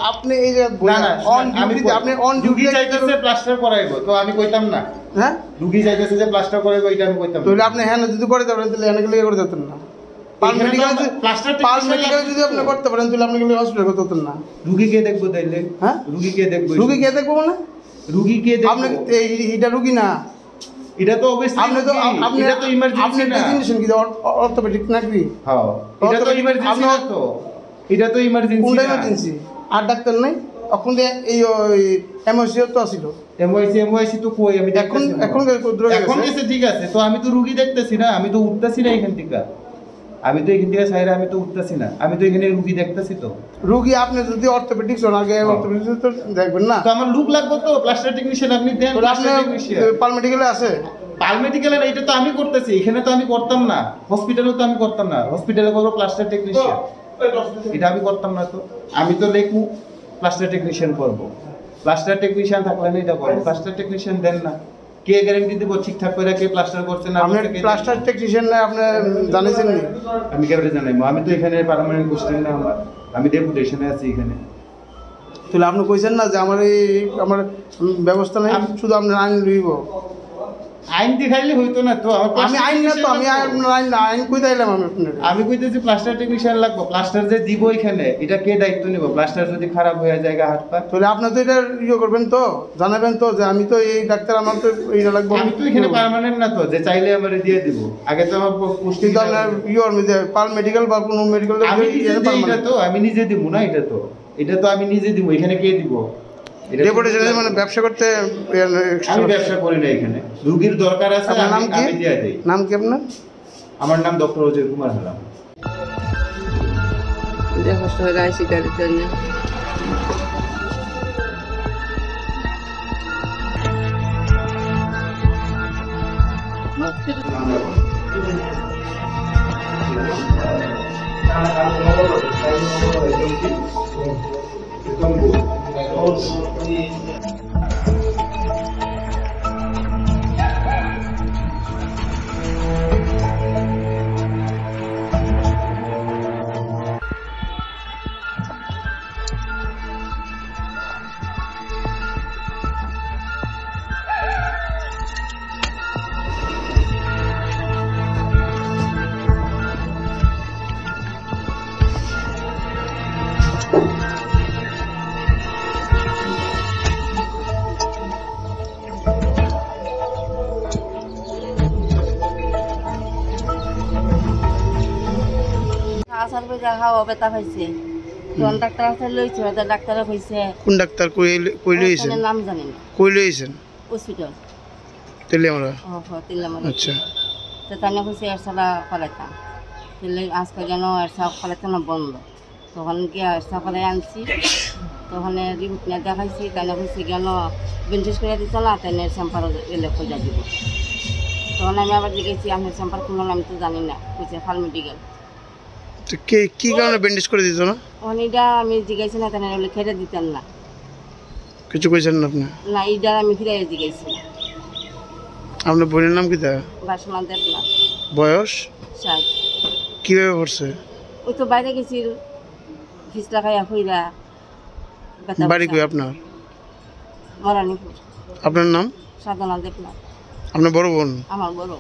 আপনি এই যে অন ডিউটি আপনি অন ডিউটি চাইতেছে প্লাস্টার করাইবো তো আমি কইতাম না হ্যাঁ রোগী চাইতেছে যে প্লাস্টার করাইবো এটা আমি কইতাম তাহলে আপনি হ্যাঁ যদি করে দেবেন তাহলে হ্যাঁ গেলে করে দিতেন না পাল মেডিকেল যদি আপনি করতে পারেন তাহলে আপনি গেলে হসপিটাল করতে হতেন না রোগী কে দেখবো তাইলে হ্যাঁ রোগী কে দেখবো মানে রোগী কে দেখবো আপনি এটা রোগী না এটা তো অবশ্যই আপনি তো ইমার্জেন্সি না জিনিস কি অর্থোপেডিক নাকি হ্যাঁ এটা তো ইমার্জেন্সি না তো এটা তো ইমার্জেন্সি কোনটা ইমার্জেন্সি আর ডাক্তার নাই এখন এই এমওসি তো আসিল এমওসি তো কই আমি এখন গেছে ঠিক আছে তো আমি তো রোগী দেখতেছি না আমি তো উঠতেছি না এখান থেকে আমি তো এখান থেকে সাইরা আমি তো উঠতেছি না আমি তো এখানে রোগী দেখতেছি তো রোগী আপনি যদি অর্থোপেডিক্স হন আগে অর্থোপেডিক্স তো দেখবেন না তো আমার লুক লাগবে তো প্লাস্টার টেকনিশিয়ান আপনি দেন প্লাস্টার টেকনিশিয়ান পাল মেডিকেলে আছে পাল মেডিকেলে না এটা তো আমি করতেছি এখানে তো আমি করতাম না হসপিটালে তো আমি করতাম না হসপিটালে করব প্লাস্টার টেকনিশিয়ান এটা আমি করতাম না তো আমি তো লেখু প্লাস্টার টেকনিশিয়ান করব প্লাস্টার টেকনিশিয়ান থাকলে না এটা করব প্লাস্টার টেকনিশিয়ান দেন না কে গ্যারান্টি দিব ঠিকঠাক করে কে প্লাস্টার করছে না আপনি প্লাস্টার টেকনিশিয়ান না আপনি জানেন নি আমি কেবল জানাইমু আমি তো এখানে পার্মানেন্ট পোস্টিং না আমি ডেপুটেশনে আছি এখানে তাহলে আপনি কইছেন না যে আমার ব্যবস্থা নাই শুধু আপনি আইন লইব আইন দেখাইলে হইতো না তো আমি আইন না তো আমি আইন কই দিলাম আমি কইতেছি প্লাস্টার টেকনিশিয়ান লাগবে প্লাস্টার যে দিব এখানে এটা কে দায়িত্ব নিব প্লাস্টার যদি খারাপ হয়ে যায় হাত পা তাহলে আপনি তো এটা করবেন তো জানাবেন তো যে আমি তো এই ডাক্তার আমার তো এইটা লাগবে আমি তো এখানে পার্মানেন্ট না তো যে চাইলে আমারে দিয়ে দিব আগে তো আমার পোস্টিং তো আপনার পাল মেডিকেল বা কোনো মেডিকেল আমি নিজে দিব না এটা তো আমি নিজে দিব এখানে কে দিব ডেপুটেশনে মানে ব্যবসা করতে আমি ব্যবসা করি না এখানে রোগীর দরকার আছে আমি দিয়ে দেই নাম কি আপনার আমার নাম ডক্টর অজয় কুমার হারাম দেখো সবাই আইসি গাড়ির জন্য আসার পরে খাওয়া ব্যথা পাইছে কোন ডাক্তার আছে লইছে ওটা ডাক্তারে কইছে কোন ডাক্তার কই লইছেন নাম জানি না কই লইছেন হসপিটাল তেলিয়ামরা তেলিয়ামরা আচ্ছা তো তাই না কইছে এরসালা ফলাইতাম তাহলে আজকে যেন এরসা ফলাইতাম বন্ধ তখন গিয়ে এরসা ফলাই আনছি তখন রিপোর্ট নিয়ে দেখাইছি তাই না কইছে কেন বেন্ডেজ করে দিত না তাই না চেম্পার এলে খোঁজা দিব তখন আমি আবার জিজ্ঞেসি আপনার চেম্পার কোনো আমি তো জানি না কইছে ফাল মেডিকেল কি কারণে ব্যান্ডেজ করে দিত না এটা আমি জিজ্ঞাসি না তাই বলে খেতে দিতেন না কিছু কইছেন না আপনি না এইটা আমি ফিরে জিজ্ঞাসি আপনার বোনের নাম কি তা বাসমা দেবনাথ বয়স 60 কিভাবে পড়ছে ওই তো বাইরে গেছিল ফিসলা খাইয়া ফইরা বাড়ি কই আপনার মরানিপুর আপনার নাম সাধনা দেবনাথ আপনার বড় বোন আমার বড়